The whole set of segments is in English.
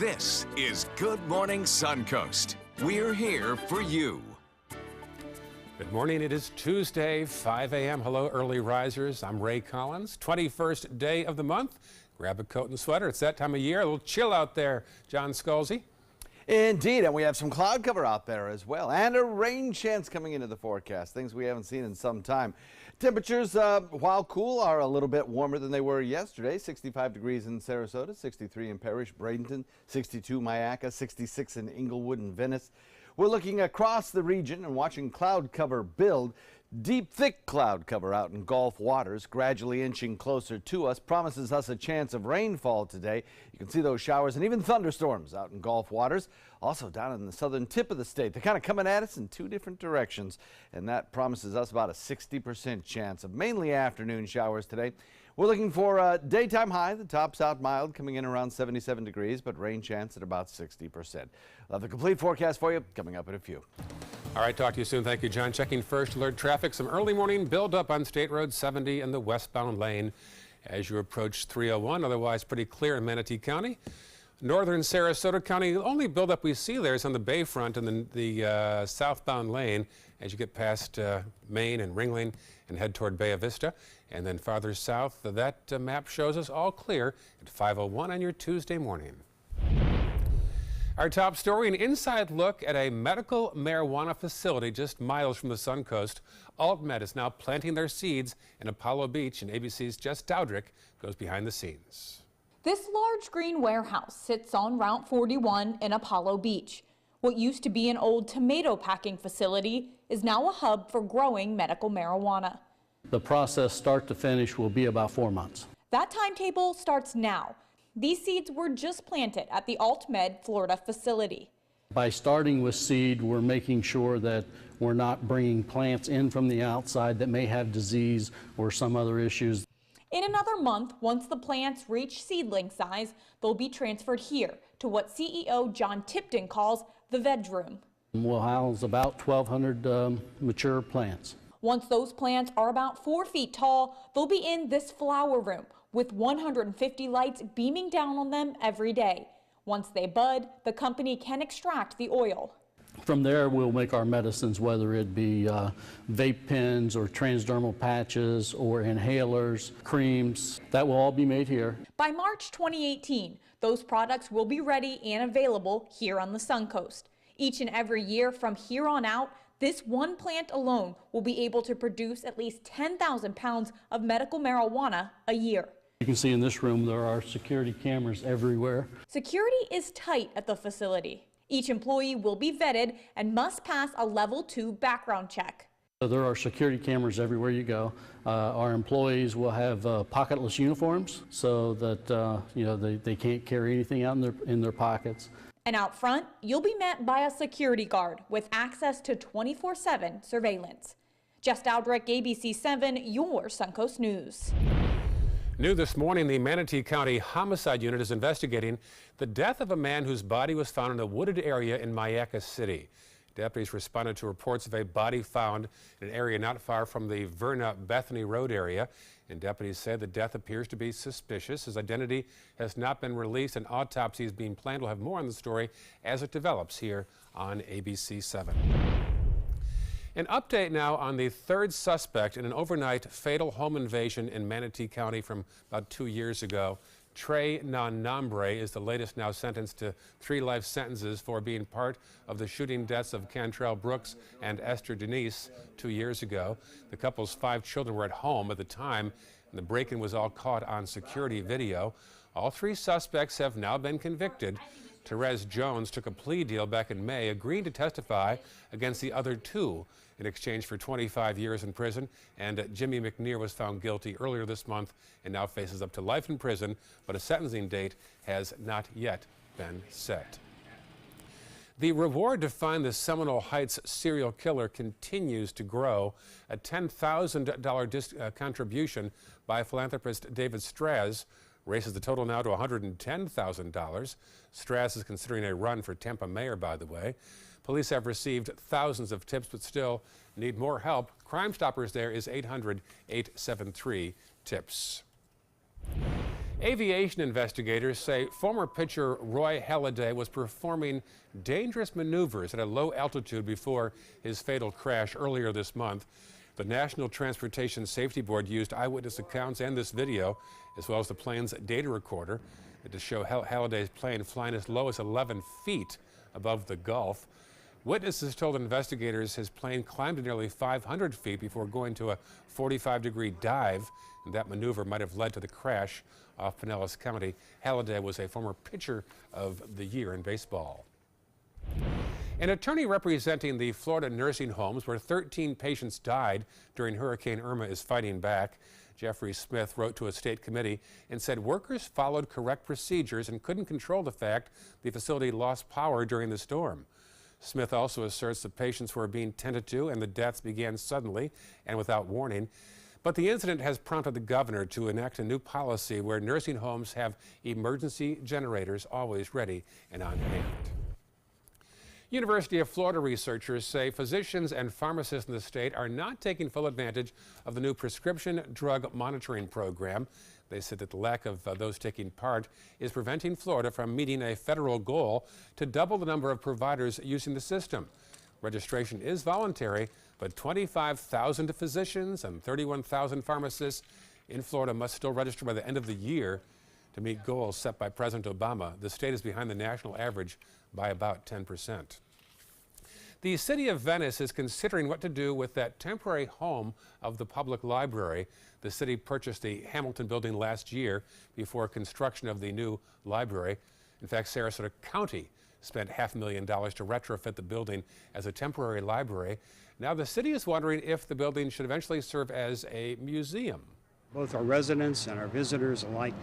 This is Good Morning Suncoast. We're here for you. Good morning. It is Tuesday, 5 a.m. Hello, early risers. I'm Ray Collins. 21st day of the month. Grab a coat and sweater. It's that time of year. A little chill out there. John Scalzi. Indeed, and we have some cloud cover out there as well, and a rain chance coming into the forecast, things we haven't seen in some time. Temperatures, while cool, are a little bit warmer than they were yesterday. 65 degrees in Sarasota, 63 in Parrish, Bradenton, 62 Myakka, 66 in Inglewood and Venice. We're looking across the region and watching cloud cover build. Deep, thick cloud cover out in Gulf waters, gradually inching closer to us, promises us a chance of rainfall today. You can see those showers and even thunderstorms out in Gulf waters. Also down in the southern tip of the state, they're kind of coming at us in two different directions, and that promises us about a 60% chance of mainly afternoon showers today. We're looking for a daytime high. The top's out mild, coming in around 77 degrees, but rain chance at about 60%. We'll have the complete forecast for you coming up in a few. All right, talk to you soon. Thank you, John. Checking first alert traffic. Some early morning buildup on State Road 70 in the westbound lane as you approach 301. Otherwise, pretty clear in Manatee County. Northern Sarasota County, the only buildup we see there is on the Bayfront and the southbound lane as you get past Maine and Ringling and head toward Bay Vista. And then farther south, that map shows us all clear at 5:01 on your Tuesday morning. Our top story, an inside look at a medical marijuana facility just miles from the Suncoast. AltMed is now planting their seeds in Apollo Beach, and ABC's Jess Dowdrick goes behind the scenes. This large green warehouse sits on Route 41 in Apollo Beach. What used to be an old tomato packing facility is now a hub for growing medical marijuana. The process start to finish will be about 4 months. That timetable starts now. These seeds were just planted at the AltMed Florida facility. By starting with seed, we're making sure that we're not bringing plants in from the outside that may have disease or some other issues. In another month, once the plants reach seedling size, they'll be transferred here to what CEO John Tipton calls the veg room. We'll house about 1,200 mature plants. Once those plants are about 4 feet tall, they'll be in this flower room with 150 lights beaming down on them every day. Once they bud, the company can extract the oil. From there, we'll make our medicines, whether it be vape pens or transdermal patches or inhalers, creams. That will all be made here. By March 2018, those products will be ready and available here on the Suncoast. Each and every year from here on out, this one plant alone will be able to produce at least 10,000 pounds of medical marijuana a year. You can see in this room there are security cameras everywhere. Security is tight at the facility. Each employee will be vetted and must pass a level 2 background check. So there are security cameras everywhere you go. Our employees will have pocketless uniforms so that they can't carry anything out in their pockets. And out front, you'll be met by a security guard with access to 24/7 surveillance. Jess Dowdrick, ABC 7, your Suncoast News. New this morning, the Manatee County Homicide Unit is investigating the death of a man whose body was found in a wooded area in Myakka City. Deputies responded to reports of a body found in an area not far from the Verna-Bethany Road area, and deputies said the death appears to be suspicious. His identity has not been released, and autopsy is being planned. We'll have more on the story as it develops here on ABC 7. An update now on the third suspect in an overnight fatal home invasion in Manatee County from about 2 years ago. Trey Nanambre is the latest, now sentenced to 3 life sentences for being part of the shooting deaths of Cantrell Brooks and Esther Denise 2 years ago. The couple's 5 children were at home at the time, and the break-in was all caught on security video. All 3 suspects have now been convicted. Therese Jones took a plea deal back in May, agreeing to testify against the other 2 in exchange for 25 years in prison. And Jimmy McNear was found guilty earlier this month and now faces up to life in prison, but a sentencing date has not yet been set. The reward to find the Seminole Heights serial killer continues to grow. A $10,000 contribution by philanthropist David Straz raises the total now to $110,000. Straz is considering a run for Tampa mayor, by the way. Police have received thousands of tips, but still need more help. Crime Stoppers there is 800-873-TIPS. Aviation investigators say former pitcher Roy Halladay was performing dangerous maneuvers at a low altitude before his fatal crash earlier this month. The National Transportation Safety Board used eyewitness accounts and this video, as well as the plane's data recorder, to show Halladay's plane flying as low as 11 feet above the Gulf. Witnesses told investigators his plane climbed to nearly 500 feet before going to a 45-degree dive, and that maneuver might have led to the crash off Pinellas County. Halladay was a former pitcher of the year in baseball. An attorney representing the Florida nursing homes where 13 patients died during Hurricane Irma is fighting back. Jeffrey Smith wrote to a state committee and said workers followed correct procedures and couldn't control the fact the facility lost power during the storm. Smith also asserts the patients were being tended to and the deaths began suddenly and without warning. But the incident has prompted the governor to enact a new policy where nursing homes have emergency generators always ready and on hand. University of Florida researchers say physicians and pharmacists in the state are not taking full advantage of the new prescription drug monitoring program. They said that the lack of those taking part is preventing Florida from meeting a federal goal to double the number of providers using the system. Registration is voluntary, but 25,000 physicians and 31,000 pharmacists in Florida must still register by the end of the year to meet goals set by President Obama. The state is behind the national average by about 10%. The city of Venice is considering what to do with that temporary home of the public library. The city purchased the Hamilton building last year before construction of the new library. In fact, Sarasota County spent $500,000 to retrofit the building as a temporary library. Now the city is wondering if the building should eventually serve as a museum. Both our residents and our visitors alike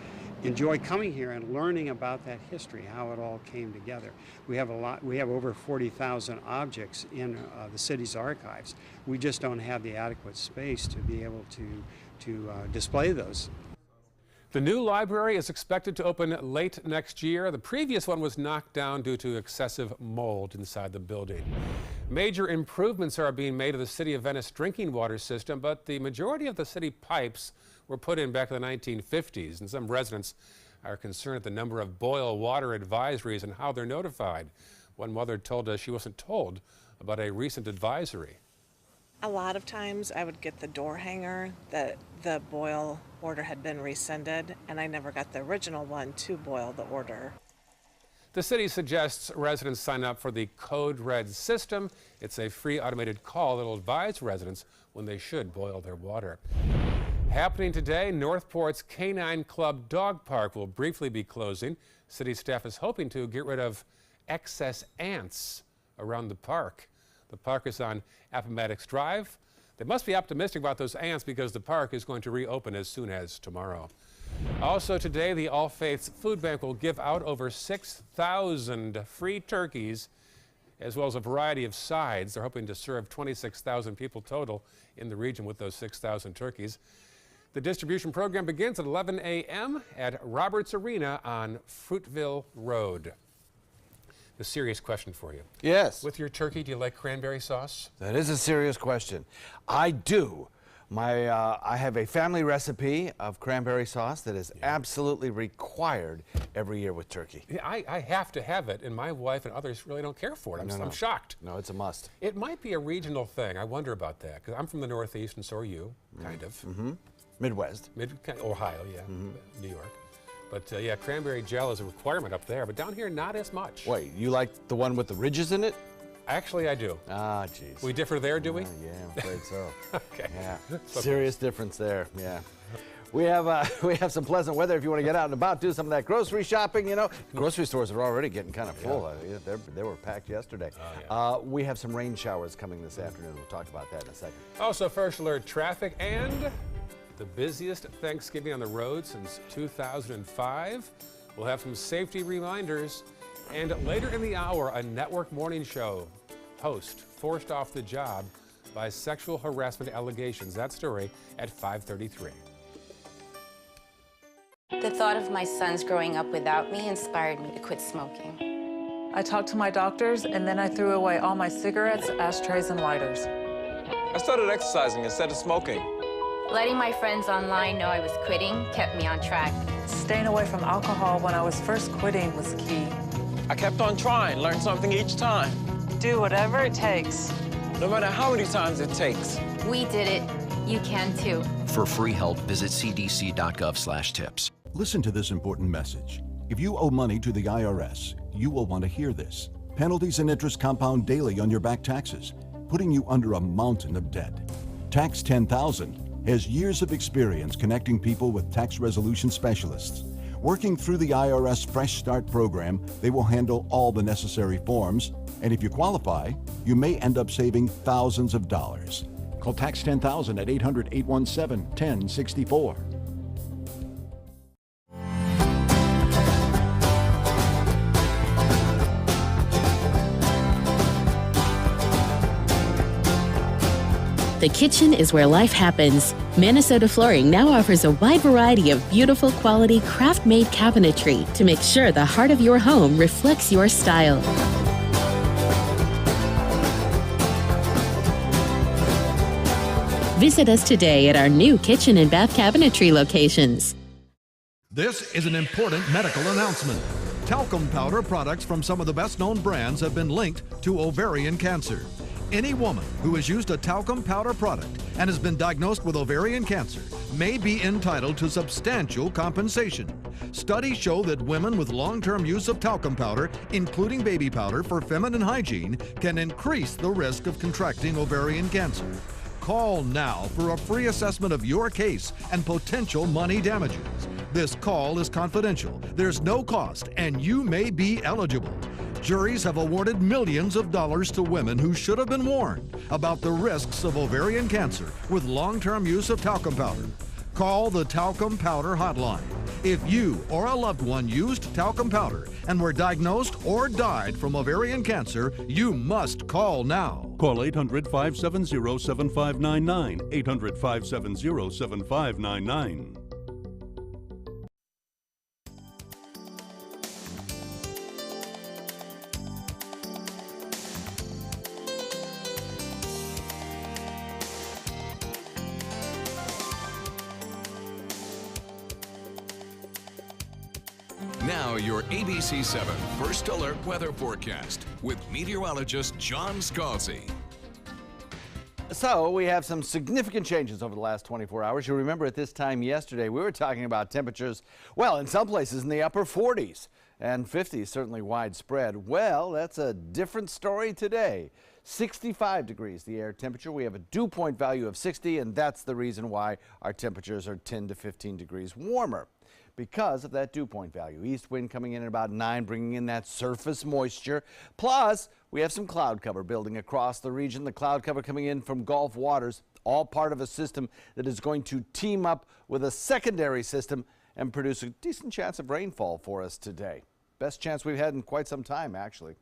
enjoy coming here and learning about that history, how it all came together. We have over 40,000 objects in the city's archives. We just don't have the adequate space to be able to display those. The new library is expected to open late next year. The previous one was knocked down due to excessive mold inside the building. Major improvements are being made to the City of Venice drinking water system, but the majority of the city pipes were put in back in the 1950s, and some residents are concerned at the number of boil water advisories and how they're notified. One mother told us she wasn't told about a recent advisory. A lot of times I would get the door hanger that the boil order had been rescinded, and I never got the original one to boil the order. The city suggests residents sign up for the Code Red system. It's a free automated call that will advise residents when they should boil their water. Happening today, Northport's Canine Club Dog Park will briefly be closing. City staff is hoping to get rid of excess ants around the park. The park is on Appomattox Drive. They must be optimistic about those ants because the park is going to reopen as soon as tomorrow. Also today, the All Faiths Food Bank will give out over 6,000 free turkeys as well as a variety of sides. They're hoping to serve 26,000 people total in the region with those 6,000 turkeys. The distribution program begins at 11 a.m. at Roberts Arena on Fruitville Road. A serious question for you. Yes. With your turkey, do you like cranberry sauce? That is a serious question. I do. I have a family recipe of cranberry sauce that is absolutely required every year with turkey. Yeah, I have to have it, and my wife and others really don't care for it. I'm shocked. No, it's a must. It might be a regional thing. I wonder about that, because I'm from the Northeast, and so are you, kind of. Mm-hmm. Midwest. Ohio, yeah, New York. But yeah, cranberry gel is a requirement up there, but down here, not as much. Wait, you like the one with the ridges in it? Actually, I do. Ah, jeez. We differ there, do we? Yeah, I'm afraid so. Okay. Yeah, serious difference there, yeah. We have some pleasant weather if you want to get out and about, do some of that grocery shopping, you know. Grocery stores are already getting kind of full. Yeah. They were packed yesterday. Oh, yeah. We have some rain showers coming this afternoon. We'll talk about that in a second. Also, first alert traffic and the busiest Thanksgiving on the road since 2005. We'll have some safety reminders. And later in the hour, a network morning show host forced off the job by sexual harassment allegations. That story at 5:33. The thought of my sons growing up without me inspired me to quit smoking. I talked to my doctors, and then I threw away all my cigarettes, ashtrays, and lighters. I started exercising instead of smoking. Letting my friends online know I was quitting kept me on track. Staying away from alcohol when I was first quitting was key. I kept on trying, learned something each time. Do whatever it takes. No matter how many times it takes. We did it. You can too. For free help, visit cdc.gov/tips. Listen to this important message. If you owe money to the IRS, you will want to hear this. Penalties and interest compound daily on your back taxes, putting you under a mountain of debt. Tax 10,000 has years of experience connecting people with tax resolution specialists. Working through the IRS Fresh Start program, they will handle all the necessary forms, and if you qualify, you may end up saving thousands of dollars. Call Tax 10,000 at 800-817-1064. The kitchen is where life happens. Minnesota Flooring now offers a wide variety of beautiful quality craft-made cabinetry to make sure the heart of your home reflects your style. Visit us today at our new kitchen and bath cabinetry locations. This is an important medical announcement. Talcum powder products from some of the best-known brands have been linked to ovarian cancer. Any woman who has used a talcum powder product and has been diagnosed with ovarian cancer may be entitled to substantial compensation. Studies show that women with long-term use of talcum powder, including baby powder for feminine hygiene, can increase the risk of contracting ovarian cancer. Call now for a free assessment of your case and potential money damages. This call is confidential, there's no cost, and you may be eligible. Juries have awarded millions of dollars to women who should have been warned about the risks of ovarian cancer with long-term use of talcum powder. Call the Talcum Powder Hotline. If you or a loved one used talcum powder and were diagnosed or died from ovarian cancer, you must call now. Call 800-570-7599, 800-570-7599. Now your ABC 7 First Alert Weather Forecast with meteorologist John Scalzi. So we have some significant changes over the last 24 hours. You remember at this time yesterday, we were talking about temperatures, well, in some places in the upper 40s and 50s, certainly widespread. Well, that's a different story today. 65 degrees the air temperature. We have a dew point value of 60, and that's the reason why our temperatures are 10 to 15 degrees warmer. Because of that dew point value. East wind coming in at about 9, bringing in that surface moisture. Plus, we have some cloud cover building across the region. The cloud cover coming in from Gulf waters, all part of a system that is going to team up with a secondary system and produce a decent chance of rainfall for us today. Best chance we've had in quite some time, actually.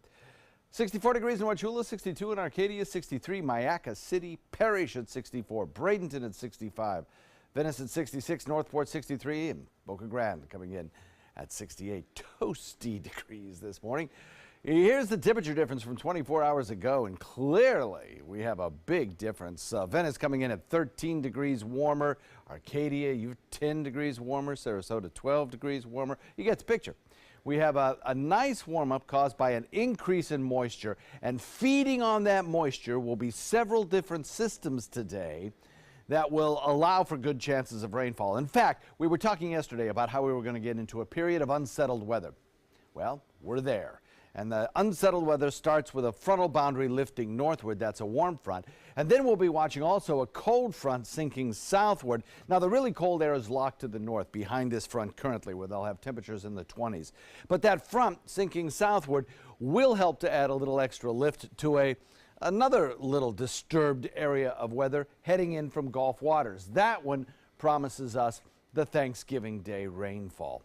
64 degrees in Wauchula, 62 in Arcadia, 63, Myakka City Parish at 64, Bradenton at 65. Venice at 66, Northport 63, and Boca Grande coming in at 68. Toasty degrees this morning. Here's the temperature difference from 24 hours ago, and clearly we have a big difference. Venice coming in at 13 degrees warmer. Arcadia, you 10 degrees warmer. Sarasota, 12 degrees warmer. You get the picture. We have a nice warm-up caused by an increase in moisture, and feeding on that moisture will be several different systems today that will allow for good chances of rainfall. In fact, we were talking yesterday about how we were going to get into a period of unsettled weather. Well, we're there. And the unsettled weather starts with a frontal boundary lifting northward. That's a warm front. And then we'll be watching also a cold front sinking southward. Now, the really cold air is locked to the north behind this front currently, where they'll have temperatures in the 20s. But that front sinking southward will help to add a little extra lift to another little disturbed area of weather heading in from Gulf waters. That one promises us the Thanksgiving Day rainfall.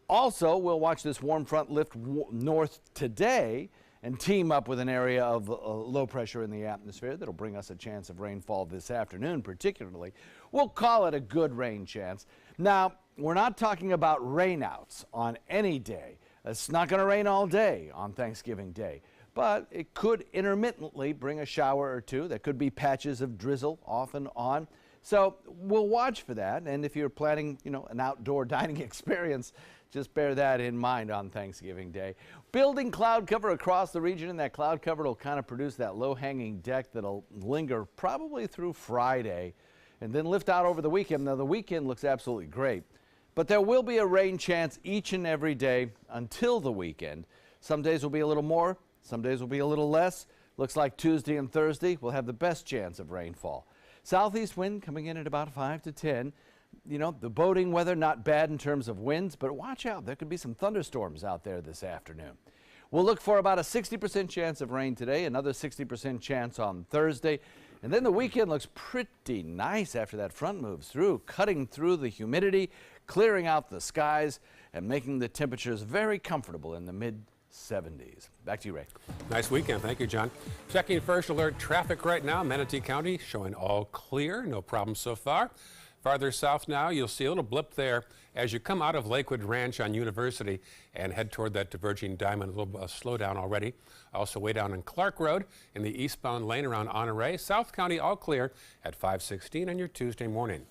Also, we'll watch this warm front lift north today and team up with an area of low pressure in the atmosphere that'll bring us a chance of rainfall this afternoon particularly. We'll call it a good rain chance. Now, we're not talking about rainouts on any day. It's not going to rain all day on Thanksgiving Day. But it could intermittently bring a shower or two. There could be patches of drizzle off and on. So we'll watch for that. And if you're planning, an outdoor dining experience, just bear that in mind on Thanksgiving Day. Building cloud cover across the region, and that cloud cover will kind of produce that low-hanging deck that'll linger probably through Friday and then lift out over the weekend. Now, the weekend looks absolutely great, but there will be a rain chance each and every day until the weekend. Some days will be a little more, some days will be a little less. Looks like Tuesday and Thursday will have the best chance of rainfall. Southeast wind coming in at about 5 to 10. The boating weather not bad in terms of winds, but watch out. There could be some thunderstorms out there this afternoon. We'll look for about a 60% chance of rain today, another 60% chance on Thursday. And then the weekend looks pretty nice after that front moves through, cutting through the humidity, clearing out the skies, and making the temperatures very comfortable in the mid-70s. Back to you, Ray. Nice weekend. Thank you, John. Checking first alert traffic right now. Manatee County showing all clear. No problems so far. Farther south now, you'll see a little blip there as you come out of Lakewood Ranch on University and head toward that diverging diamond. A little slowdown already. Also way down in Clark Road in the eastbound lane around Honore. South County all clear at 5:16 on your Tuesday morning.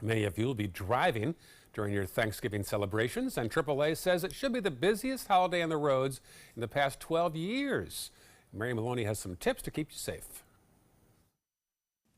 Many of you will be driving during your Thanksgiving celebrations, and AAA says it should be the busiest holiday on the roads in the past 12 years. Mary Maloney has some tips to keep you safe.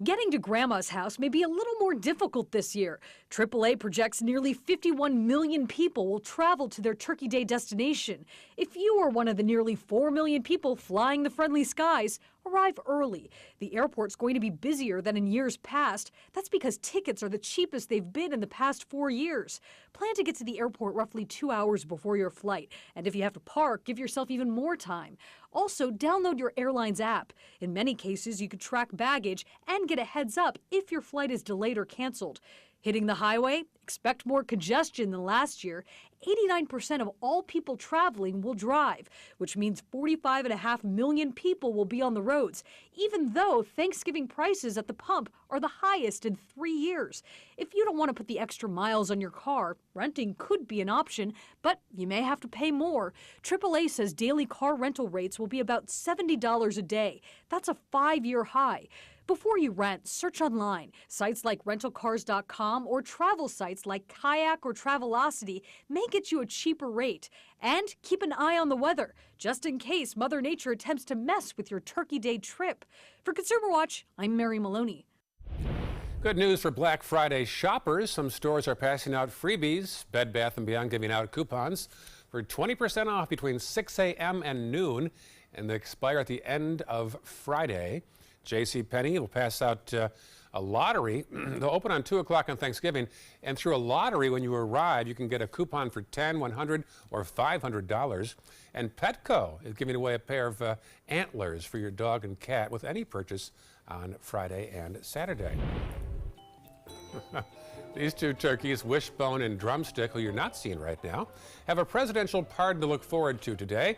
Getting to Grandma's house may be a little more difficult this year. AAA projects nearly 51 million people will travel to their Turkey Day destination. If you are one of the nearly 4 million people flying the friendly skies, arrive early. The airport's going to be busier than in years past. That's because tickets are the cheapest they've been in the past 4 years. Plan to get to the airport roughly 2 hours before your flight. And if you have to park, give yourself even more time. Also, download your airline's app. In many cases, you could track baggage and get a heads up if your flight is delayed or canceled. Hitting the highway? Expect more congestion than last year. 89% of all people traveling will drive, which means 45.5 million people will be on the roads, even though Thanksgiving prices at the pump are the highest in 3 years. If you don't want to put the extra miles on your car, renting could be an option, but you may have to pay more. AAA says daily car rental rates will be about $70 a day. That's a 5-year high. Before you rent, search online. Sites like rentalcars.com or travel sites like Kayak or Travelocity may get you a cheaper rate. And keep an eye on the weather, just in case Mother Nature attempts to mess with your Turkey Day trip. For Consumer Watch, I'm Mary Maloney. Good news for Black Friday shoppers. Some stores are passing out freebies. Bed Bath & Beyond giving out coupons for 20% off between 6 a.m. and noon, and they expire at the end of Friday. JCPenney will pass out a lottery. They'll open on 2 o'clock on Thanksgiving, and through a lottery, when you arrive, you can get a coupon for $10, $100, or $500. And Petco is giving away a pair of antlers for your dog and cat with any purchase on Friday and Saturday. These two turkeys, Wishbone and Drumstick, who you're not seeing right now, have a presidential pardon to look forward to today.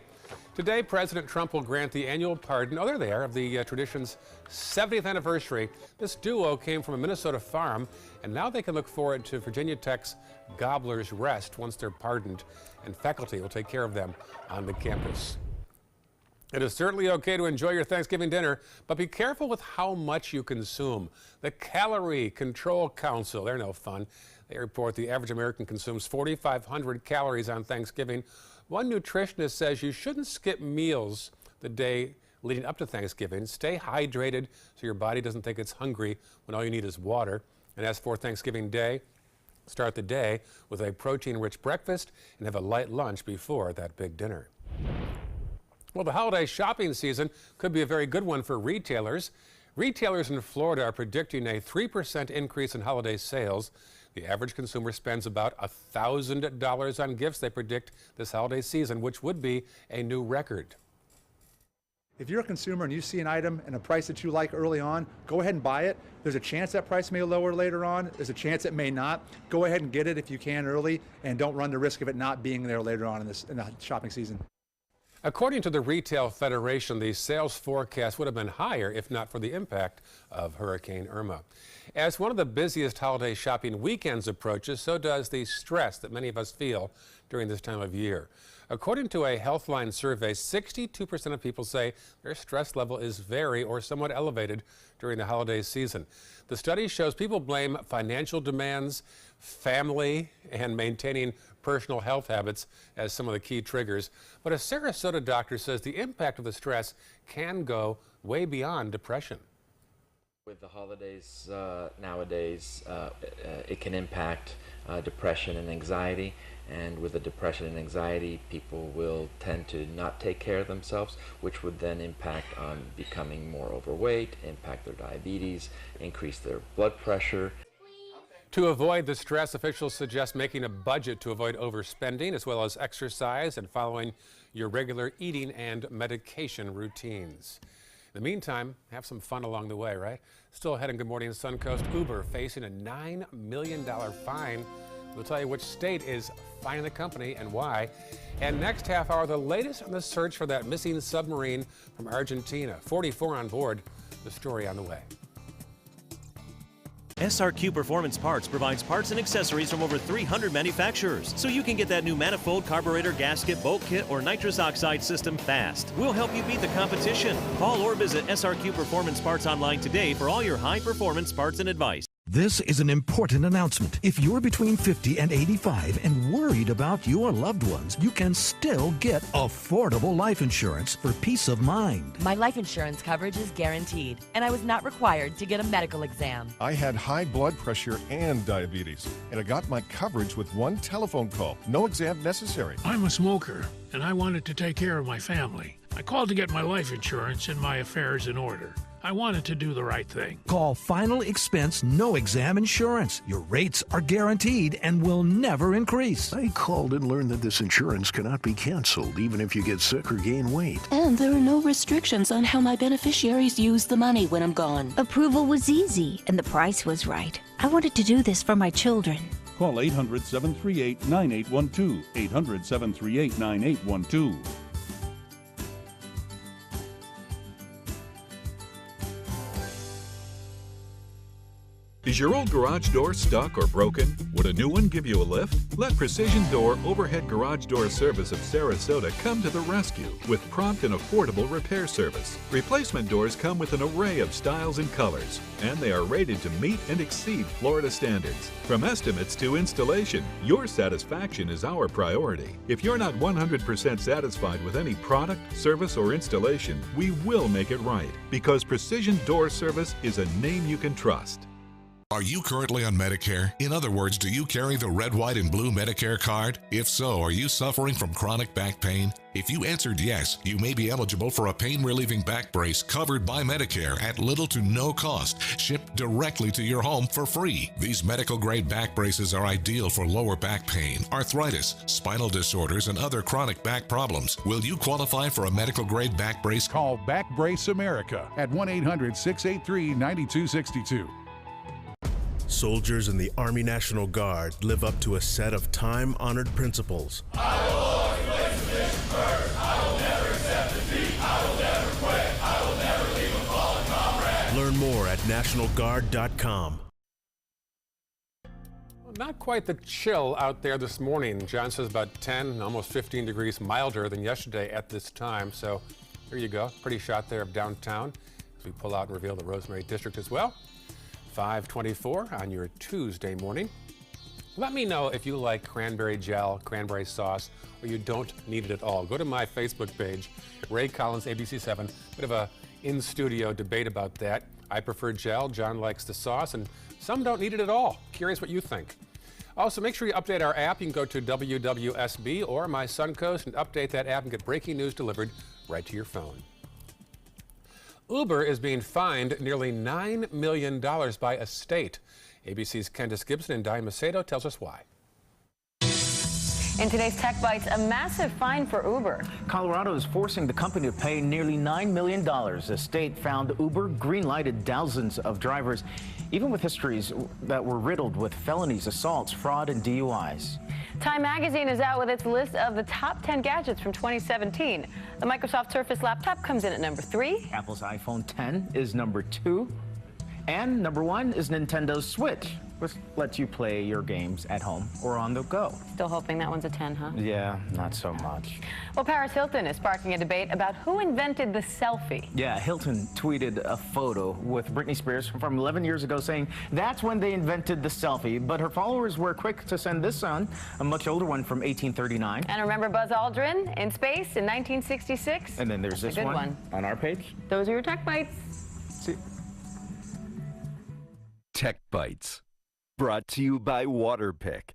Today, President Trump will grant the annual pardon, oh, there they are, of the tradition's 70th anniversary. This duo came from a Minnesota farm, and now they can look forward to Virginia Tech's Gobbler's Rest once they're pardoned, and faculty will take care of them on the campus. It is certainly okay to enjoy your Thanksgiving dinner, but be careful with how much you consume. The Calorie Control Council, they're no fun. They report the average American consumes 4,500 calories on Thanksgiving. One nutritionist says you shouldn't skip meals the day leading up to Thanksgiving. Stay hydrated so your body doesn't think it's hungry when all you need is water. And as for Thanksgiving Day, start the day with a protein-rich breakfast and have a light lunch before that big dinner. Well, the holiday shopping season could be a very good one for retailers. Retailers in Florida are predicting a 3% increase in holiday sales. The average consumer spends about $1,000 on gifts, they predict, this holiday season, which would be a new record. If you're a consumer and you see an item and a price that you like early on, go ahead and buy it. There's a chance that price may lower later on. There's a chance it may not. Go ahead and get it if you can early, and don't run the risk of it not being there later on in the shopping season. According to the Retail Federation, the sales forecast would have been higher if not for the impact of Hurricane Irma. As one of the busiest holiday shopping weekends approaches, so does the stress that many of us feel during this time of year. According to a Healthline survey, 62% of people say their stress level is very or somewhat elevated during the holiday season. The study shows people blame financial demands, family, and maintaining personal health habits as some of the key triggers. But a Sarasota doctor says the impact of the stress can go way beyond depression. With the holidays nowadays, it can impact depression and anxiety. And with the depression and anxiety, people will tend to not take care of themselves, which would then impact on becoming more overweight, impact their diabetes, increase their blood pressure. To avoid the stress, officials suggest making a budget to avoid overspending, as well as exercise and following your regular eating and medication routines. In the meantime, have some fun along the way, right? Still ahead in Good Morning Suncoast, Uber facing a $9 million fine. We'll tell you which state is fining the company and why. And next half hour, the latest on the search for that missing submarine from Argentina. 44 on board. The story on the way. SRQ Performance Parts provides parts and accessories from over 300 manufacturers, so you can get that new manifold, carburetor, gasket, bolt kit, or nitrous oxide system fast. We'll help you beat the competition. Call or visit SRQ Performance Parts online today for all your high-performance parts and advice. This is an important announcement. If you're between 50 and 85 and worried about your loved ones, you can still get affordable life insurance for peace of mind. My life insurance coverage is guaranteed, and I was not required to get a medical exam. I had high blood pressure and diabetes, and I got my coverage with one telephone call. No exam necessary. I'm a smoker, and I wanted to take care of my family. I called to get my life insurance and my affairs in order. I wanted to do the right thing. Call Final Expense No Exam Insurance. Your rates are guaranteed and will never increase. I called and learned that this insurance cannot be canceled even if you get sick or gain weight. And there are no restrictions on how my beneficiaries use the money when I'm gone. Approval was easy and the price was right. I wanted to do this for my children. Call 800-738-9812. 800-738-9812. Is your old garage door stuck or broken? Would a new one give you a lift? Let Precision Door Overhead Garage Door Service of Sarasota come to the rescue with prompt and affordable repair service. Replacement doors come with an array of styles and colors, and they are rated to meet and exceed Florida standards. From estimates to installation, your satisfaction is our priority. If you're not 100% satisfied with any product, service, or installation, we will make it right, because Precision Door Service is a name you can trust. Are you currently on Medicare? In other words, do you carry the red, white, and blue Medicare card? If so, are you suffering from chronic back pain? If you answered yes, you may be eligible for a pain-relieving back brace covered by Medicare at little to no cost, shipped directly to your home for free. These medical-grade back braces are ideal for lower back pain, arthritis, spinal disorders, and other chronic back problems. Will you qualify for a medical-grade back brace? Call Back Brace America at 1-800-683-9262. Soldiers in the Army National Guard live up to a set of time-honored principles. I will always place the mission first. I will never accept defeat. I will never quit. I will never leave a fallen comrade. Learn more at nationalguard.com. Well, not quite the chill out there this morning. John says about 10, almost 15 degrees milder than yesterday at this time. So there you go. Pretty shot there of downtown as we pull out and reveal the Rosemary District as well. 5:24 on your Tuesday morning. Let me know if you like cranberry gel, cranberry sauce, or you don't need it at all. Go to my Facebook page, Ray Collins, ABC7. Bit of a in-studio debate about that. I prefer gel, John likes the sauce, and some don't need it at all. Curious what you think. Also, make sure you update our app. You can go to WWSB or My Suncoast and update that app and get breaking news delivered right to your phone. Uber is being fined nearly $9 million by a state. ABC's Candace Gibson and Diane Macedo tells us why. In today's Tech Bites, a massive fine for Uber. Colorado is forcing the company to pay nearly $9 million. The state found Uber green-lighted dozens of drivers, even with histories that were riddled with felonies, assaults, fraud, and DUIs. Time magazine is out with its list of the top 10 gadgets from 2017. The Microsoft Surface laptop comes in at number 3. Apple's iPhone 10 is number 2. And number 1 is Nintendo's Switch, which lets you play your games at home or on the go. Still hoping that one's a 10, huh? Yeah, not so much. Well, Paris Hilton is sparking a debate about who invented the selfie. Yeah, Hilton tweeted a photo with Britney Spears from 11 years ago saying that's when they invented the selfie. But her followers were quick to send this on, a much older one from 1839. And remember Buzz Aldrin in space in 1966? And then there's this one on our page. Those are your Tech Bites. See. Tech Bites, brought to you by Waterpik.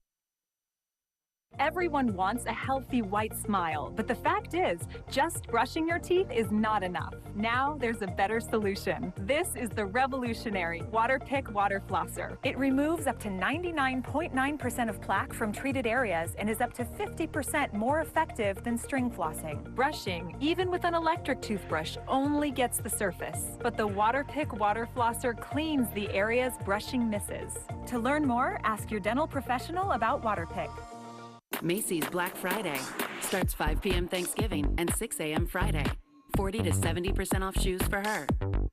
Everyone wants a healthy white smile, but the fact is, just brushing your teeth is not enough. Now there's a better solution. This is the revolutionary Waterpik Water Flosser. It removes up to 99.9% of plaque from treated areas and is up to 50% more effective than string flossing. Brushing, even with an electric toothbrush, only gets the surface. But the Waterpik Water Flosser cleans the areas brushing misses. To learn more, ask your dental professional about Waterpik. Macy's Black Friday starts 5 p.m. Thanksgiving and 6 a.m. Friday. 40 to 70% off shoes for her.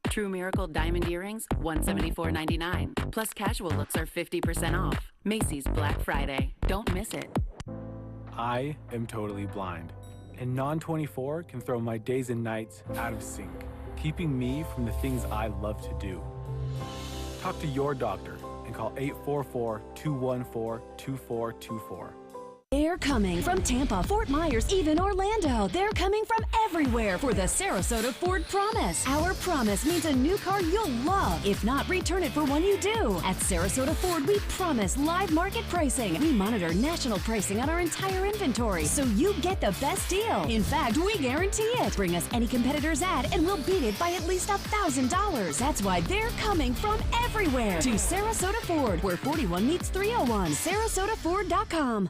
True Miracle diamond earrings, $174.99. Plus casual looks are 50% off. Macy's Black Friday. Don't miss it. I am totally blind, and Non-24 can throw my days and nights out of sync, keeping me from the things I love to do. Talk to your doctor and call 844-214-2424. They're coming from Tampa, Fort Myers, even Orlando. They're coming from everywhere for the Sarasota Ford Promise. Our promise means a new car you'll love. If not, return it for one you do. At Sarasota Ford, we promise live market pricing. We monitor national pricing on our entire inventory, so you get the best deal. In fact, we guarantee it. Bring us any competitor's ad, and we'll beat it by at least $1,000. That's why they're coming from everywhere to Sarasota Ford, where 41 meets 301. SarasotaFord.com.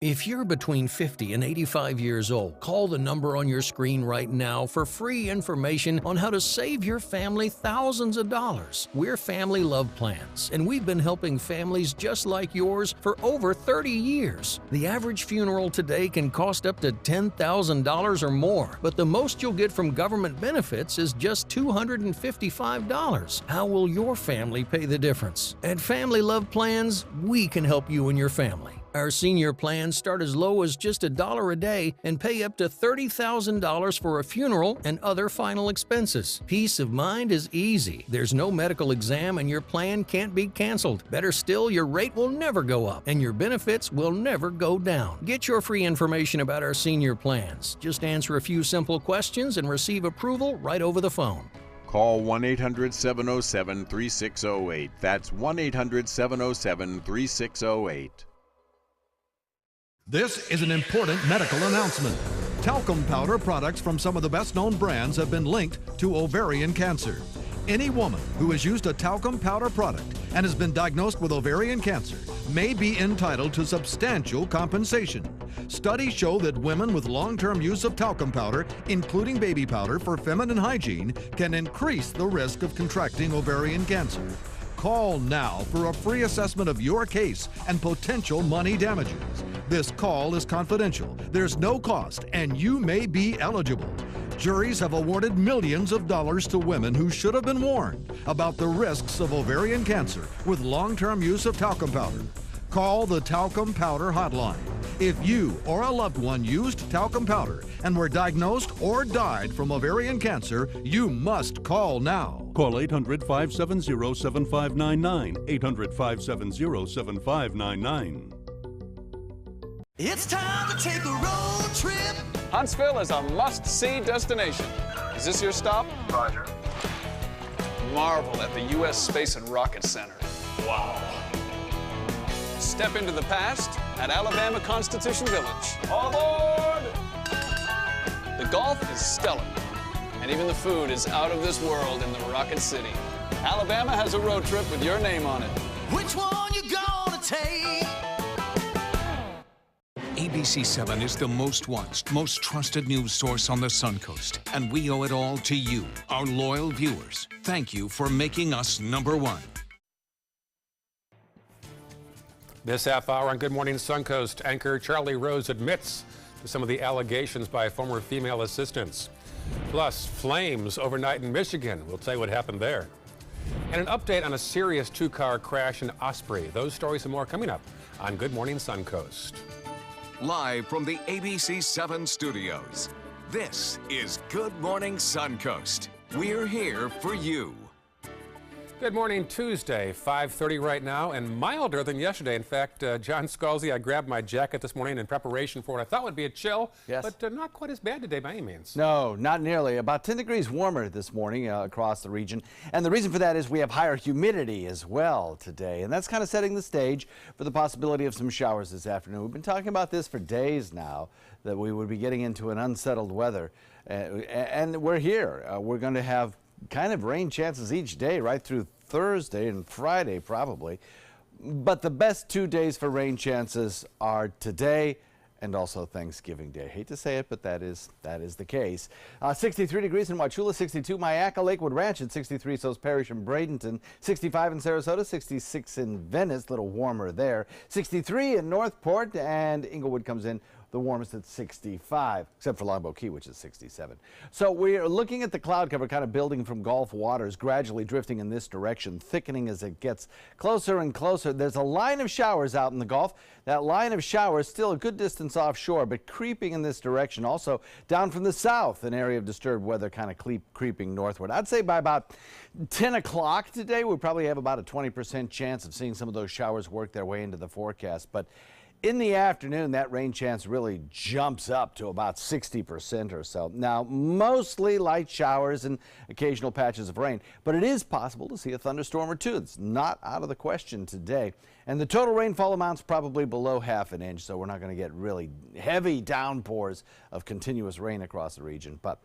If you're between 50 and 85 years old, call the number on your screen right now for free information on how to save your family thousands of dollars. We're Family Love Plans, and we've been helping families just like yours for over 30 years. The average funeral today can cost up to $10,000 or more, but the most you'll get from government benefits is just $255. How will your family pay the difference? At Family Love Plans, we can help you and your family. Our senior plans start as low as just $1 a day and pay up to $30,000 for a funeral and other final expenses. Peace of mind is easy. There's no medical exam and your plan can't be canceled. Better still, your rate will never go up and your benefits will never go down. Get your free information about our senior plans. Just answer a few simple questions and receive approval right over the phone. Call 1-800-707-3608. That's 1-800-707-3608. This is an important medical announcement. Talcum powder products from some of the best-known brands have been linked to ovarian cancer. Any woman who has used a talcum powder product and has been diagnosed with ovarian cancer may be entitled to substantial compensation. Studies show that women with long-term use of talcum powder, including baby powder for feminine hygiene, can increase the risk of contracting ovarian cancer. Call now for a free assessment of your case and potential money damages. This call is confidential, there's no cost, and you may be eligible. Juries have awarded millions of dollars to women who should have been warned about the risks of ovarian cancer with long-term use of talcum powder. Call the Talcum Powder Hotline. If you or a loved one used talcum powder and were diagnosed or died from ovarian cancer, you must call now. Call 800-570-7599. 800-570-7599. It's time to take a road trip. Huntsville is a must-see destination. Is this your stop? Roger. Marvel at the U.S. Space and Rocket Center. Wow. Step into the past at Alabama Constitution Village. All aboard! The golf is stellar, and even the food is out of this world in the Rocket City. Alabama has a road trip with your name on it. Which one you gonna take? ABC7 is the most watched, most trusted news source on the Suncoast, and we owe it all to you, our loyal viewers. Thank you for making us #1. This half hour on Good Morning Suncoast, anchor Charlie Rose admits to some of the allegations by former female assistants. Plus, flames overnight in Michigan. We'll tell you what happened there. And an update on a serious two-car crash in Osprey. Those stories and more coming up on Good Morning Suncoast. Live from the ABC 7 studios, this is Good Morning Suncoast. We're here for you. Good morning, Tuesday, 5:30 right now, and milder than yesterday. In fact, John Scalzi, I grabbed my jacket this morning in preparation for what I thought would be a chill, but not quite as bad today by any means. No, not nearly. About 10 degrees warmer this morning across the region. And the reason for that is we have higher humidity as well today. And that's kind of setting the stage for the possibility of some showers this afternoon. We've been talking about this for days now, that we would be getting into an unsettled weather. And we're here. We're going to have kind of rain chances each day right through Thursday and Friday probably. But the best 2 days for rain chances are today and also Thanksgiving Day. Hate to say it, but that is the case. 63 degrees in Wauchula, 62 Myakka, Lakewood Ranch at 63, so's Parrish and Bradenton, 65 in Sarasota, 66 in Venice, a little warmer there, 63 in Northport, and Inglewood comes in the warmest at 65, except for Longboat Key, which is 67. So we're looking at the cloud cover kind of building from Gulf waters, gradually drifting in this direction, thickening as it gets closer and closer. There's a line of showers out in the Gulf. That line of showers still a good distance offshore, but creeping in this direction. Also down from the south, an area of disturbed weather kind of creeping northward. I'd say by about 10 o'clock today, we probably have about a 20% chance of seeing some of those showers work their way into the forecast. But in the afternoon, that rain chance really jumps up to about 60% or so. Now, mostly light showers and occasional patches of rain, but it is possible to see a thunderstorm or two. It's not out of the question today. And the total rainfall amount's probably below ½ an inch, so we're not going to get really heavy downpours of continuous rain across the region. But,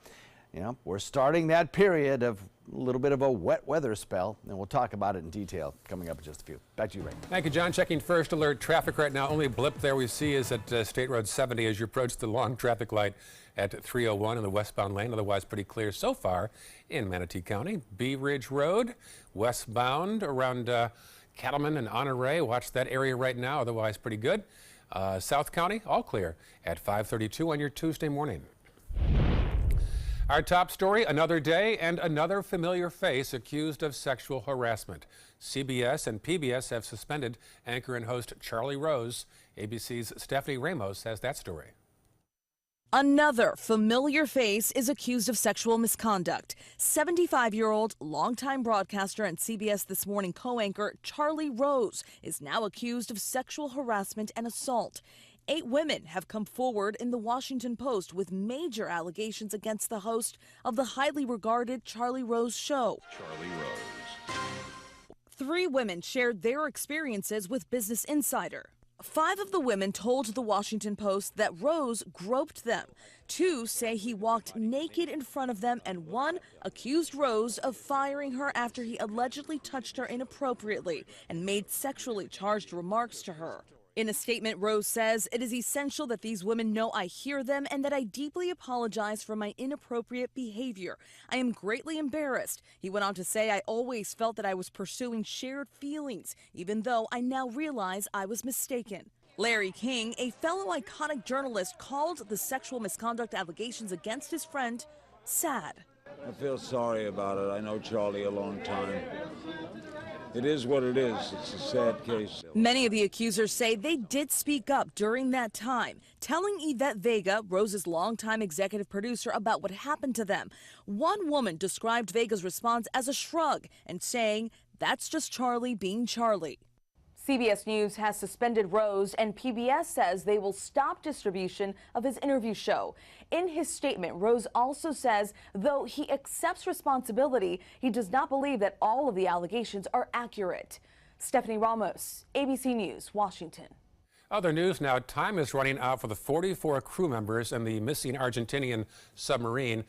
you know, we're starting that period of a little bit of a wet weather spell, and we'll talk about it in detail coming up in just a few. Back to you, Ray. Thank you, John. Checking first alert traffic right now. Only blip there we see is at State Road 70 as you approach the long traffic light at 301 in the westbound lane. Otherwise pretty clear so far in Manatee County. Bee Ridge Road westbound around Cattleman and Honore. Watch that area right now. Otherwise pretty good. South County all clear at 5:32 on your Tuesday morning. Our top story, another day and another familiar face accused of sexual harassment. CBS and PBS have suspended anchor and host Charlie Rose. ABC's Stephanie Ramos has that story. Another familiar face is accused of sexual misconduct. 75-year-old longtime broadcaster and CBS This Morning co-anchor Charlie Rose is now accused of sexual harassment and assault. 8 women have come forward in the Washington Post with major allegations against the host of the highly regarded Charlie Rose show. Charlie Rose. 3 women shared their experiences with Business Insider. 5 of the women told the Washington Post that Rose groped them. 2 say he walked naked in front of them, and 1 accused Rose of firing her after he allegedly touched her inappropriately and made sexually charged remarks to her. In a statement, Rose says, "It is essential that these women know I hear them and that I deeply apologize for my inappropriate behavior. I am greatly embarrassed." He went on to say, "I always felt that I was pursuing shared feelings, even though I now realize I was mistaken." Larry King, a fellow iconic journalist, called the sexual misconduct allegations against his friend sad. I feel sorry about it. I know Charlie a long time. It is what it is. It's a sad case. Many of the accusers say they did speak up during that time, telling Yvette Vega, Rose's longtime executive producer, about what happened to them. One woman described Vega's response as a shrug and saying, "That's just Charlie being Charlie." CBS News has suspended Rose, and PBS says they will stop distribution of his interview show. In his statement, Rose also says, though he accepts responsibility, he does not believe that all of the allegations are accurate. Stephanie Ramos, ABC News, Washington. Other news now, time is running out for the 44 crew members and the missing Argentinian submarine.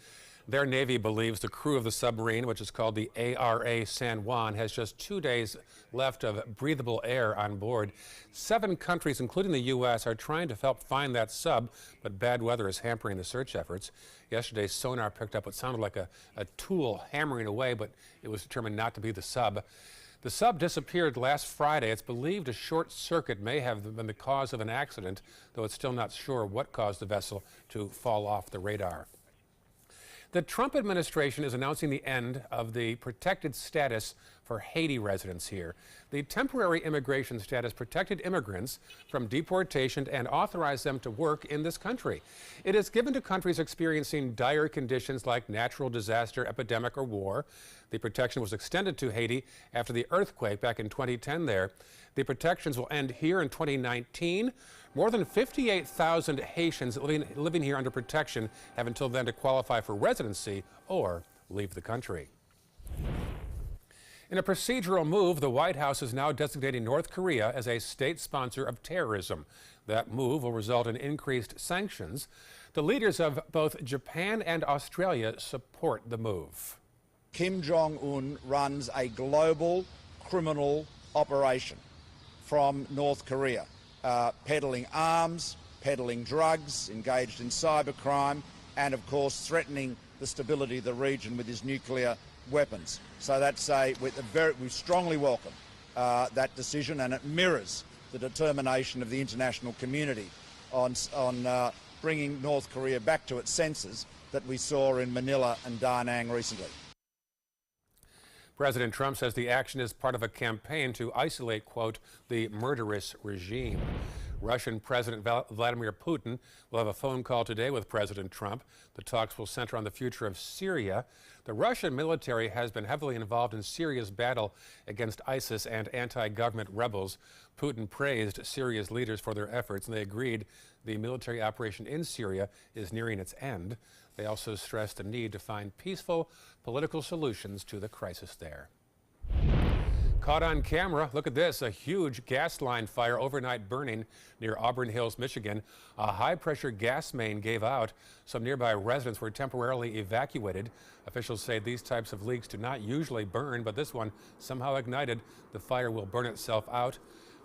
Their Navy believes the crew of the submarine, which is called the ARA San Juan, has just 2 days left of breathable air on board. 7 countries, including the U.S., are trying to help find that sub, but bad weather is hampering the search efforts. Yesterday, sonar picked up what sounded like a tool hammering away, but it was determined not to be the sub. The sub disappeared last Friday. It's believed a short circuit may have been the cause of an accident, though it's still not sure what caused the vessel to fall off the radar. The Trump administration is announcing the end of the protected status for Haiti residents here. The temporary immigration status protected immigrants from deportation and authorized them to work in this country. It is given to countries experiencing dire conditions like natural disaster, epidemic, or war. The protection was extended to Haiti after the earthquake back in 2010 there. The protections will end here in 2019. More than 58,000 Haitians living here under protection have until then to qualify for residency or leave the country. In a procedural move, the White House is now designating North Korea as a state sponsor of terrorism. That move will result in increased sanctions. The leaders of both Japan and Australia support the move. Kim Jong-un runs a global criminal operation from North Korea, peddling arms, peddling drugs, engaged in cybercrime, and of course threatening the stability of the region with his nuclear weapons. So we strongly welcome that decision, and it mirrors the determination of the international community on bringing North Korea back to its senses that we saw in Manila and Da Nang recently. President Trump says the action is part of a campaign to isolate, quote, the murderous regime. Russian President Vladimir Putin will have a phone call today with President Trump. The talks will center on the future of Syria. The Russian military has been heavily involved in Syria's battle against ISIS and anti-government rebels. Putin praised Syria's leaders for their efforts, and they agreed the military operation in Syria is nearing its end. They also stressed the need to find peaceful political solutions to the crisis there. Caught on camera, look at this, a huge gas line fire overnight burning near Auburn Hills, Michigan. A high-pressure gas main gave out. Some nearby residents were temporarily evacuated. Officials say these types of leaks do not usually burn, but this one somehow ignited. The fire will burn itself out.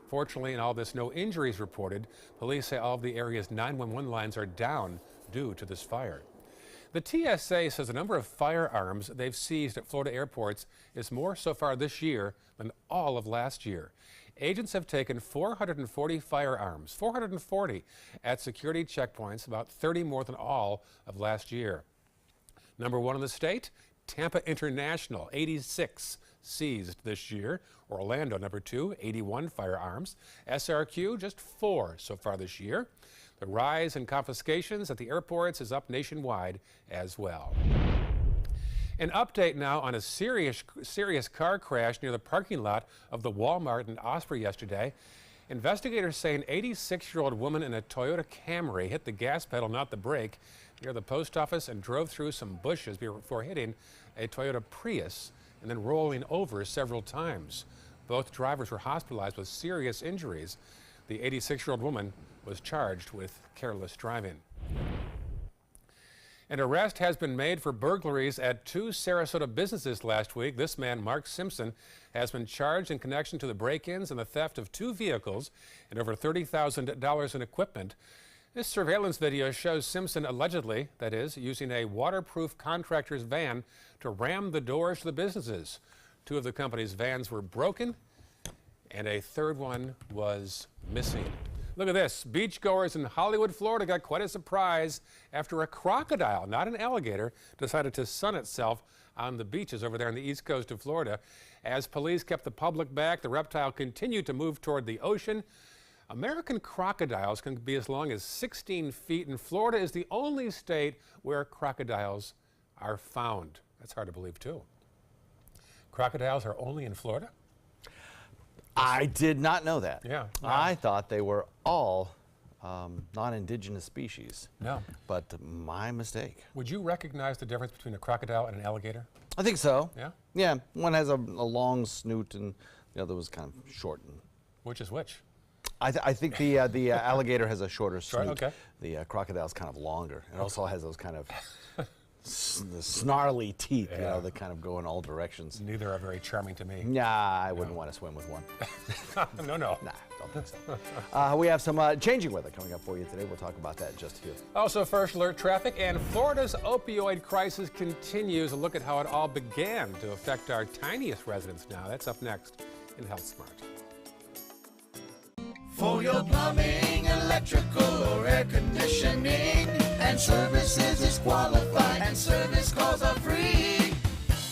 Fortunately, in all this, no injuries reported. Police say all of the area's 911 lines are down due to this fire. The TSA says the number of firearms they've seized at Florida airports is more so far this year than all of last year. Agents have taken 440 firearms, 440 at security checkpoints, about 30 more than all of last year. Number one in the state, Tampa International, 86 seized this year. Orlando, number two, 81 firearms. SRQ, just 4 so far this year. The rise in confiscations at the airports is up nationwide as well. An update now on a serious car crash near the parking lot of the Walmart in Osprey yesterday. Investigators say an 86-year-old woman in a Toyota Camry hit the gas pedal, not the brake, near the post office and drove through some bushes before hitting a Toyota Prius and then rolling over several times. Both drivers were hospitalized with serious injuries. The 86-year-old woman was charged with careless driving. An arrest has been made for burglaries at 2 Sarasota businesses last week. This man, Mark Simpson, has been charged in connection to the break-ins and the theft of 2 vehicles and over $30,000 in equipment. This surveillance video shows Simpson allegedly, that is, using a waterproof contractor's van to ram the doors to the businesses. 2 of the company's vans were broken and a third one was missing. Look at this. Beachgoers in Hollywood, Florida got quite a surprise after a crocodile, not an alligator, decided to sun itself on the beaches over there on the east coast of Florida. As police kept the public back, the reptile continued to move toward the ocean. American crocodiles can be as long as 16 feet, and Florida is the only state where crocodiles are found. That's hard to believe, too. Crocodiles are only in Florida? I did not know that. Yeah. I thought they were all non-indigenous species. No. But my mistake. Would you recognize the difference between a crocodile and an alligator? I think so. Yeah? Yeah. One has a long snoot and the other was kind of short. Which is which? I think the alligator has a shorter snoot. Okay. The crocodile's kind of longer. It also has those kind of the snarly teeth, you know, that kind of go in all directions. Neither are very charming to me. Yeah, I wouldn't want to swim with one. No. Nah, don't think so. We have some changing weather coming up for you today. We'll talk about that in just a few. Also, first alert traffic, and Florida's opioid crisis continues. A look at how it all began to affect our tiniest residents now. That's up next in Health Smart. For your plumbing, electrical, or air conditioning, and services is qualified, and service calls are free.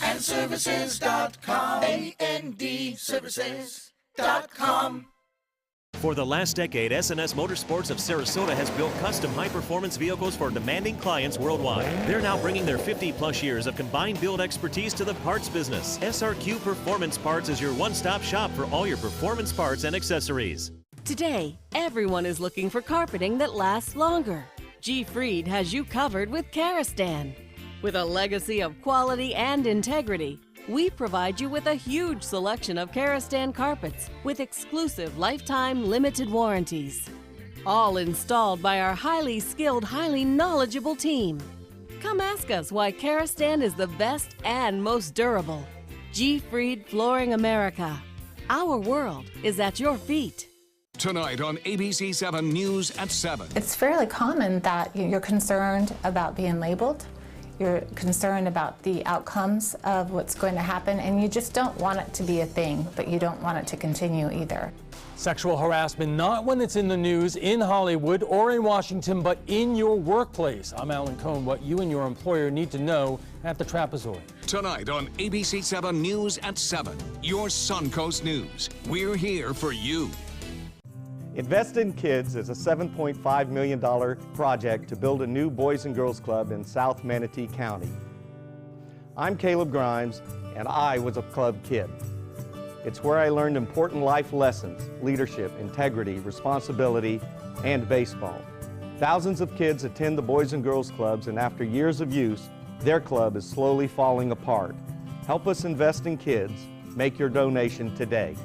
And andservices.com. andservices.com. For the last decade, S&S Motorsports of Sarasota has built custom high-performance vehicles for demanding clients worldwide. They're now bringing their 50-plus years of combined build expertise to the parts business. SRQ Performance Parts is your one-stop shop for all your performance parts and accessories. Today, everyone is looking for carpeting that lasts longer. G. Fried has you covered with Karastan. With a legacy of quality and integrity, we provide you with a huge selection of Karastan carpets with exclusive lifetime limited warranties. All installed by our highly skilled, highly knowledgeable team. Come ask us why Karastan is the best and most durable. G. Fried Flooring America. Our world is at your feet. Tonight on ABC 7 News at 7. It's fairly common that you're concerned about being labeled. You're concerned about the outcomes of what's going to happen, and you just don't want it to be a thing, but you don't want it to continue either. Sexual harassment, not when it's in the news in Hollywood or in Washington, but in your workplace. I'm Alan Cohn. What you and your employer need to know at the Trapezoid. Tonight on ABC 7 News at 7, your Suncoast News. We're here for you. Invest in Kids is a $7.5 million project to build a new Boys and Girls Club in South Manatee County. I'm Caleb Grimes, and I was a club kid. It's where I learned important life lessons, leadership, integrity, responsibility, and baseball. Thousands of kids attend the Boys and Girls Clubs, and after years of use, their club is slowly falling apart. Help us invest in kids. Make your donation today.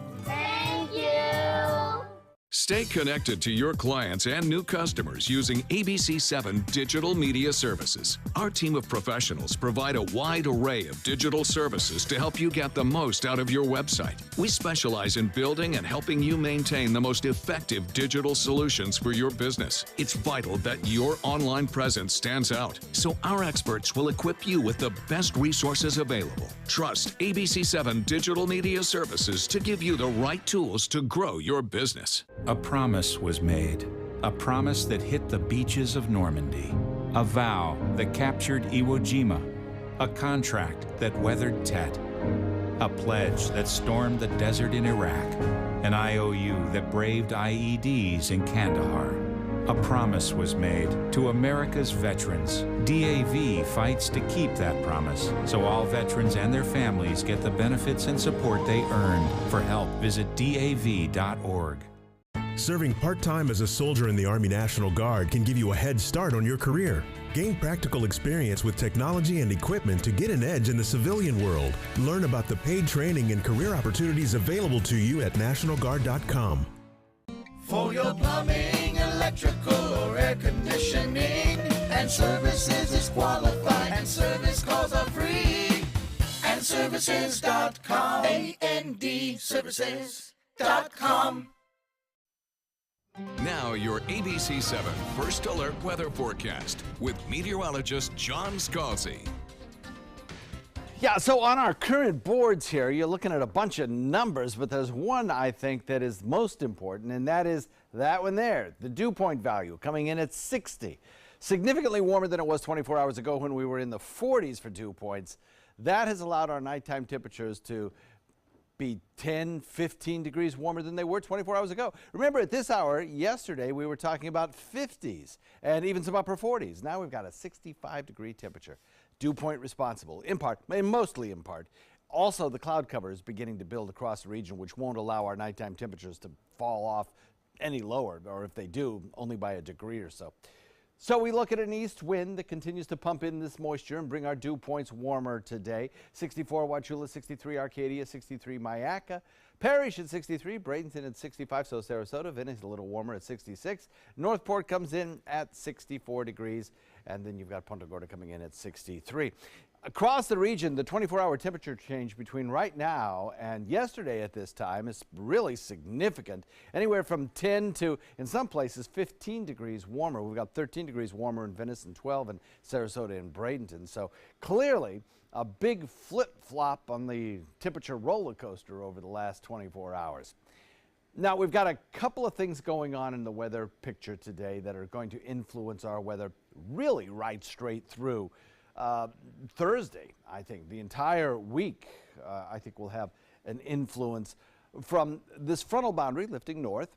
Stay connected to your clients and new customers using ABC 7 Digital Media Services. Our team of professionals provide a wide array of digital services to help you get the most out of your website. We specialize in building and helping you maintain the most effective digital solutions for your business. It's vital that your online presence stands out, so our experts will equip you with the best resources available. Trust ABC 7 Digital Media Services to give you the right tools to grow your business. A promise was made, a promise that hit the beaches of Normandy, a vow that captured Iwo Jima, a contract that weathered Tet, a pledge that stormed the desert in Iraq, an IOU that braved IEDs in Kandahar. A promise was made to America's veterans. DAV fights to keep that promise, so all veterans and their families get the benefits and support they earned. For help, visit DAV.org. Serving part-time as a soldier in the Army National Guard can give you a head start on your career. Gain practical experience with technology and equipment to get an edge in the civilian world. Learn about the paid training and career opportunities available to you at NationalGuard.com. For your plumbing, electrical, or air conditioning, and services is qualified, and service calls are free. andservices.com. andservices.com. Now your ABC 7 First Alert Weather Forecast with meteorologist John Scalzi. Yeah, so on our current boards here, you're looking at a bunch of numbers, but there's one I think that is most important, and that is that one there, the dew point value coming in at 60. Significantly warmer than it was 24 hours ago when we were in the 40s for dew points. That has allowed our nighttime temperatures to be 10, 15 degrees warmer than they were 24 hours ago. Remember, at this hour yesterday, we were talking about 50s and even some upper 40s. Now we've got a 65-degree temperature. Dew point responsible, in part, mostly in part. Also, the cloud cover is beginning to build across the region, which won't allow our nighttime temperatures to fall off any lower, or if they do, only by a degree or so. So we look at an east wind that continues to pump in this moisture and bring our dew points warmer today. 64 Wauchula, 63 Arcadia, 63 Myakka, Parrish at 63, Bradenton at 65, so Sarasota, Venice a little warmer at 66. Northport comes in at 64 degrees, and then you've got Punta Gorda coming in at 63. Across the region, the 24-hour temperature change between right now and yesterday at this time is really significant. Anywhere from 10 to, in some places, 15 degrees warmer. We've got 13 degrees warmer in Venice and 12 in Sarasota and Bradenton. So clearly a big flip-flop on the temperature roller coaster over the last 24 hours. Now, we've got a couple of things going on in the weather picture today that are going to influence our weather really right straight through Thursday, I think, the entire week, I think we'll have an influence from this frontal boundary lifting north,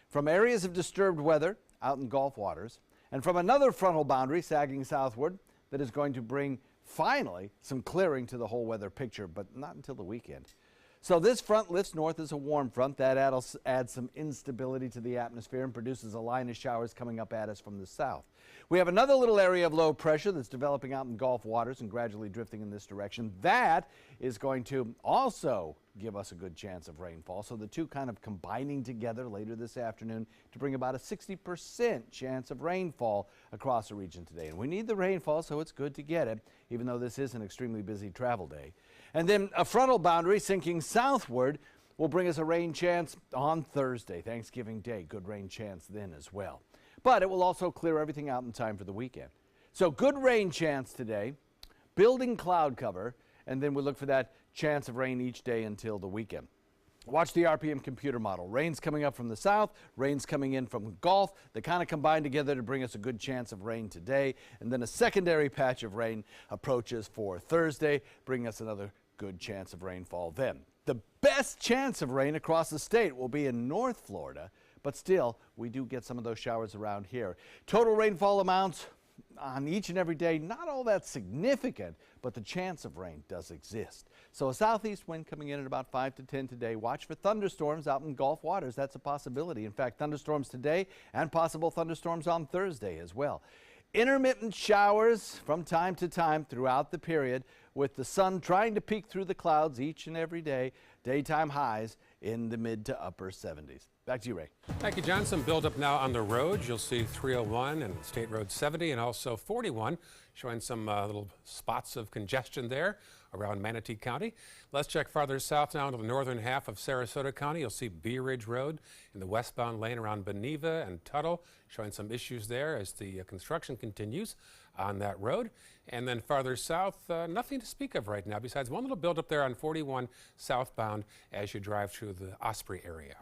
from areas of disturbed weather out in Gulf waters, and from another frontal boundary sagging southward that is going to bring finally some clearing to the whole weather picture, but not until the weekend. So this front lifts north as a warm front. That adds some instability to the atmosphere and produces a line of showers coming up at us from the south. We have another little area of low pressure that's developing out in Gulf waters and gradually drifting in this direction. That is going to also give us a good chance of rainfall. So the two kind of combining together later this afternoon to bring about a 60% chance of rainfall across the region today. And we need the rainfall, so it's good to get it, even though this is an extremely busy travel day. And then a frontal boundary sinking southward will bring us a rain chance on Thursday, Thanksgiving Day. Good rain chance then as well. But it will also clear everything out in time for the weekend. So good rain chance today, building cloud cover, and then we look for that chance of rain each day until the weekend. Watch the RPM computer model. Rain's coming up from the south, rain's coming in from the Gulf. They kind of combine together to bring us a good chance of rain today. And then a secondary patch of rain approaches for Thursday, bringing us another good chance of rainfall then. The best chance of rain across the state will be in North Florida, but still, we do get some of those showers around here. Total rainfall amounts on each and every day, not all that significant, but the chance of rain does exist. So a southeast wind coming in at about 5 to 10 today. Watch for thunderstorms out in Gulf waters. That's a possibility. In fact, thunderstorms today and possible thunderstorms on Thursday as well. Intermittent showers from time to time throughout the period, with the sun trying to peek through the clouds each and every day. Daytime highs in the mid to upper 70s. Back to you, Ray. Thank you, John. Some buildup now on the roads. You'll see 301 and State Road 70 and also 41 showing some little spots of congestion there around Manatee County. Let's check farther south now into the northern half of Sarasota County. You'll see Bee Ridge Road in the westbound lane around Beneva and Tuttle showing some issues there as the construction continues on that road. And then farther south, nothing to speak of right now besides one little buildup there on 41 southbound as you drive through the Osprey area.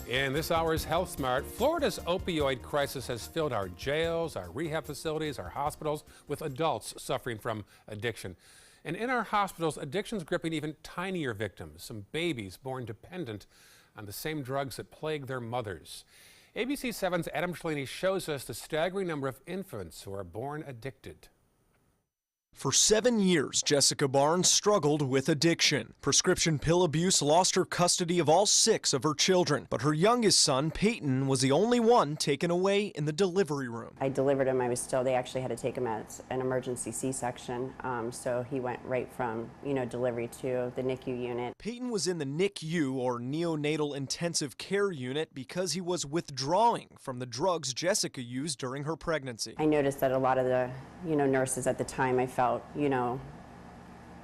In this hour's Health Smart, Florida's opioid crisis has filled our jails, our rehab facilities, our hospitals with adults suffering from addiction. And in our hospitals, addiction's gripping even tinier victims, some babies born dependent on the same drugs that plague their mothers. ABC 7's Adam Cellini shows us the staggering number of infants who are born addicted. For 7 years, Jessica Barnes struggled with addiction. Prescription pill abuse lost her custody of all 6 of her children, but her youngest son, Peyton, was the only one taken away in the delivery room. I delivered him. They actually had to take him as an emergency C-section, so he went right from, delivery to the NICU unit. Peyton was in the NICU, or Neonatal Intensive Care Unit, because he was withdrawing from the drugs Jessica used during her pregnancy. I noticed that a lot of the, nurses at the time I felt,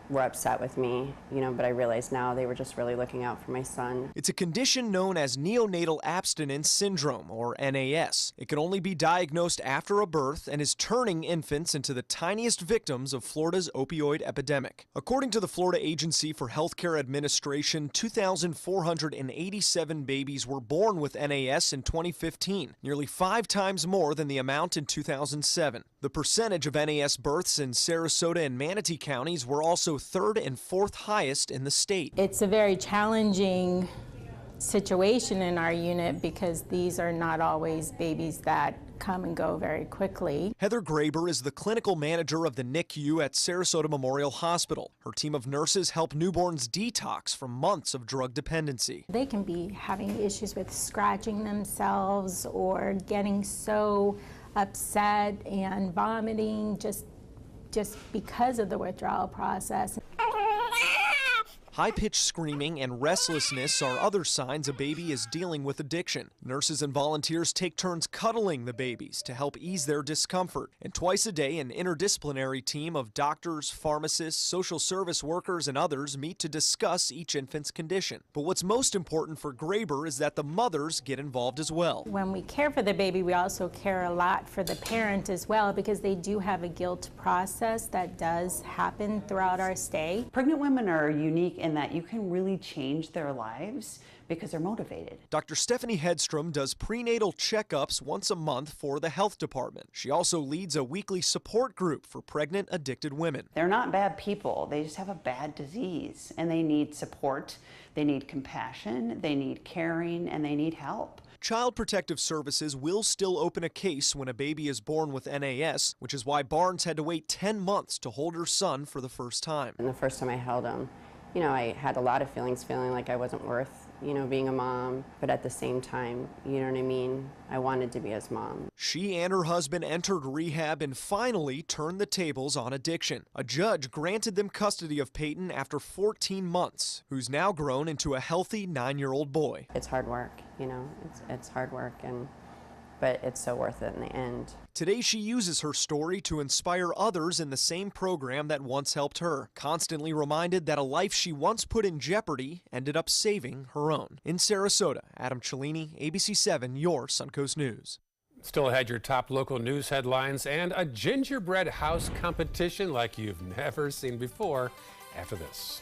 were upset with me, but I realize now they were just really looking out for my son. It's a condition known as neonatal abstinence syndrome, or NAS. It can only be diagnosed after a birth and is turning infants into the tiniest victims of Florida's opioid epidemic. According to the Florida Agency for Healthcare Administration, 2,487 babies were born with NAS in 2015, nearly 5 times more than the amount in 2007. The percentage of NAS births in Sarasota and Manatee counties were also 3rd and 4th highest in the state. It's a very challenging situation in our unit because these are not always babies that come and go very quickly. Heather Graber is the clinical manager of the NICU at Sarasota Memorial Hospital. Her team of nurses help newborns detox from months of drug dependency. They can be having issues with scratching themselves or getting so upset and vomiting just because of the withdrawal process. High-pitched screaming and restlessness are other signs a baby is dealing with addiction. Nurses and volunteers take turns cuddling the babies to help ease their discomfort. And twice a day, an interdisciplinary team of doctors, pharmacists, social service workers, and others meet to discuss each infant's condition. But what's most important for Graber is that the mothers get involved as well. When we care for the baby, we also care a lot for the parent as well, because they do have a guilt process that does happen throughout our stay. Pregnant women are unique in that you can really change their lives because they're motivated. Dr. Stephanie Hedstrom does prenatal checkups once a month for the health department. She also leads a weekly support group for pregnant, addicted women. They're not bad people, they just have a bad disease, and they need support, they need compassion, they need caring, and they need help. Child Protective Services will still open a case when a baby is born with NAS, which is why Barnes had to wait 10 months to hold her son for the first time. And the first time I held him, you know, I had a lot of feelings, feeling like I wasn't worth, you know, being a mom, but at the same time, you know what I mean? I wanted to be his mom. She and her husband entered rehab and finally turned the tables on addiction. A judge granted them custody of Peyton after 14 months, who's now grown into a healthy 9-year-old boy. It's hard work, you know, it's hard work, but it's so worth it in the end. Today she uses her story to inspire others in the same program that once helped her, constantly reminded that a life she once put in jeopardy ended up saving her own. In Sarasota, Adam Cellini, ABC7, your Suncoast News. Still ahead, your top local news headlines and a gingerbread house competition like you've never seen before after this.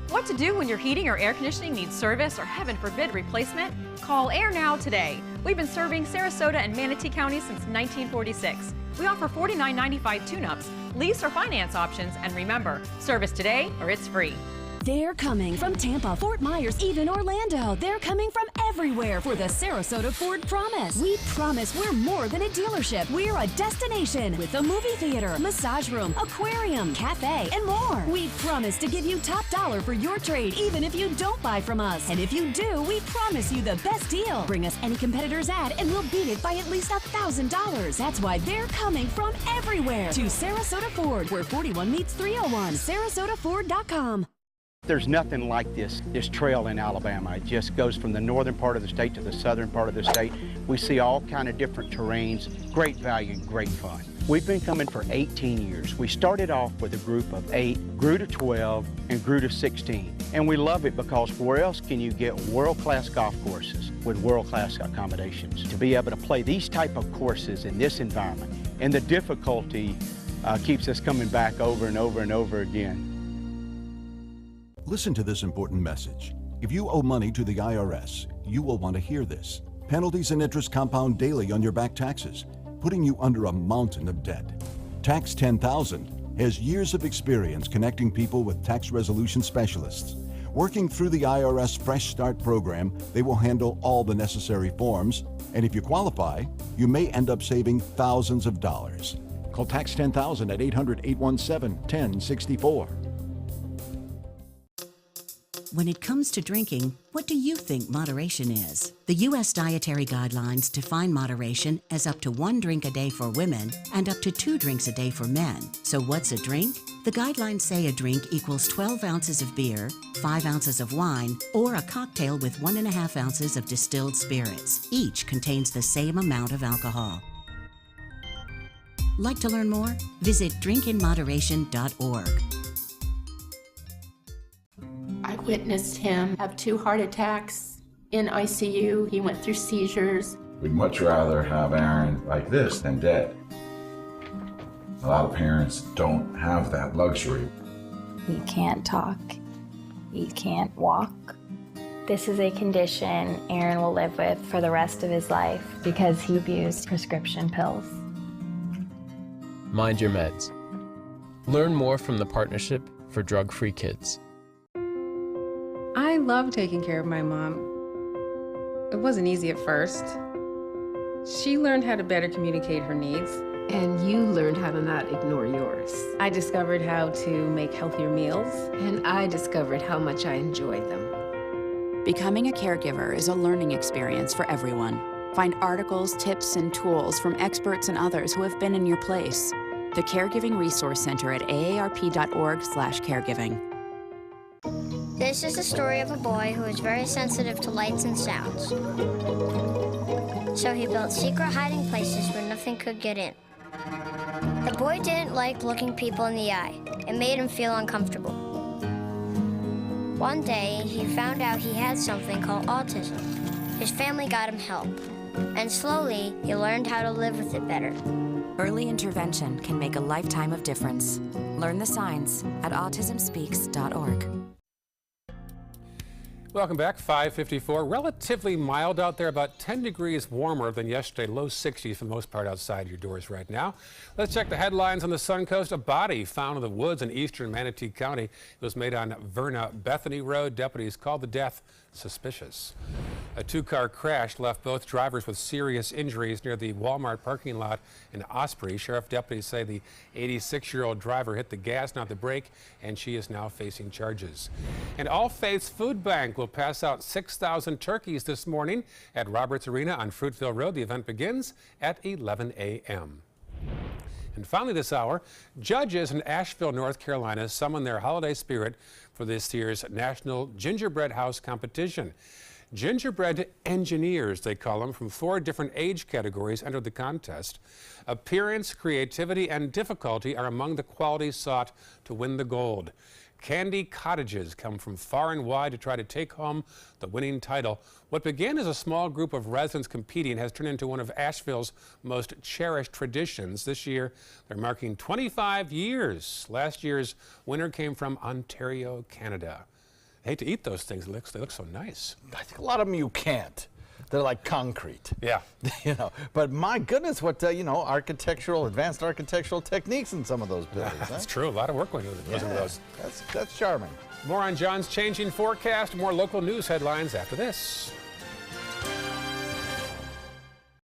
What to do when your heating or air conditioning needs service or, heaven forbid, replacement? Call Air Now today. We've been serving Sarasota and Manatee County since 1946. We offer $49.95 tune-ups, lease or finance options, and remember, service today or it's free. They're coming from Tampa, Fort Myers, even Orlando. They're coming from everywhere for the Sarasota Ford Promise. We promise we're more than a dealership. We're a destination with a movie theater, massage room, aquarium, cafe, and more. We promise to give you top dollar for your trade, even if you don't buy from us. And if you do, we promise you the best deal. Bring us any competitor's ad and we'll beat it by at least $1,000. That's why they're coming from everywhere to Sarasota Ford, where 41 meets 301. SarasotaFord.com. There's nothing like this trail in Alabama. It just goes from the northern part of the state to the southern part of the state. We see all kind of different terrains, great value and great fun. We've been coming for 18 years. We started off with a group of 8, grew to 12, and grew to 16. And we love it because where else can you get world-class golf courses with world-class accommodations? To be able to play these type of courses in this environment, and the difficulty keeps us coming back over and over and over again. Listen to this important message. If you owe money to the IRS, you will want to hear this. Penalties and interest compound daily on your back taxes, putting you under a mountain of debt. Tax 10,000 has years of experience connecting people with tax resolution specialists. Working through the IRS Fresh Start program, they will handle all the necessary forms, and if you qualify, you may end up saving thousands of dollars. Call Tax 10,000 at 800-817-1064. When it comes to drinking, what do you think moderation is? The U.S. Dietary Guidelines define moderation as up to 1 drink a day for women and up to 2 drinks a day for men. So what's a drink? The guidelines say a drink equals 12 ounces of beer, 5 ounces of wine, or a cocktail with 1.5 ounces of distilled spirits. Each contains the same amount of alcohol. Like to learn more? Visit drinkinmoderation.org. I witnessed him have 2 heart attacks in ICU. He went through seizures. We'd much rather have Aaron like this than dead. A lot of parents don't have that luxury. He can't talk. He can't walk. This is a condition Aaron will live with for the rest of his life because he abused prescription pills. Mind your meds. Learn more from the Partnership for Drug-Free Kids. I love taking care of my mom. It wasn't easy at first. She learned how to better communicate her needs. And you learned how to not ignore yours. I discovered how to make healthier meals. And I discovered how much I enjoyed them. Becoming a caregiver is a learning experience for everyone. Find articles, tips, and tools from experts and others who have been in your place. The Caregiving Resource Center at aarp.org/caregiving. This is the story of a boy who is very sensitive to lights and sounds. So he built secret hiding places where nothing could get in. The boy didn't like looking people in the eye. It made him feel uncomfortable. One day, he found out he had something called autism. His family got him help. And slowly, he learned how to live with it better. Early intervention can make a lifetime of difference. Learn the signs at autismspeaks.org. Welcome back, 5:54. Relatively mild out there, about 10 degrees warmer than yesterday, low 60s for the most part outside your doors right now. Let's check the headlines on the Suncoast. A body found in the woods in eastern Manatee County. It was made on Verna Bethany Road. Deputies called the death suspicious. A two-car crash left both drivers with serious injuries near the Walmart parking lot in Osprey. Sheriff deputies say the 86-year-old driver hit the gas, not the brake, and she is now facing charges. And All Faiths Food Bank will pass out 6,000 turkeys this morning at Roberts Arena on Fruitville Road. The event begins at 11 a.m. And finally this hour, judges in Asheville, North Carolina summon their holiday spirit for this year's National Gingerbread House Competition. Gingerbread engineers, they call them, from 4 different age categories entered the contest. Appearance, creativity, and difficulty are among the qualities sought to win the gold. Candy Cottages come from far and wide to try to take home the winning title. What began as a small group of residents competing has turned into one of Asheville's most cherished traditions. This year, they're marking 25 years. Last year's winner came from Ontario, Canada. I hate to eat those things. They look so nice. I think a lot of them you can't. They're like concrete. Yeah. You know, but my goodness, what, you know, advanced architectural techniques in some of those buildings. That's true. A lot of work went into those. That's charming. More on John's changing forecast, more local news headlines after this.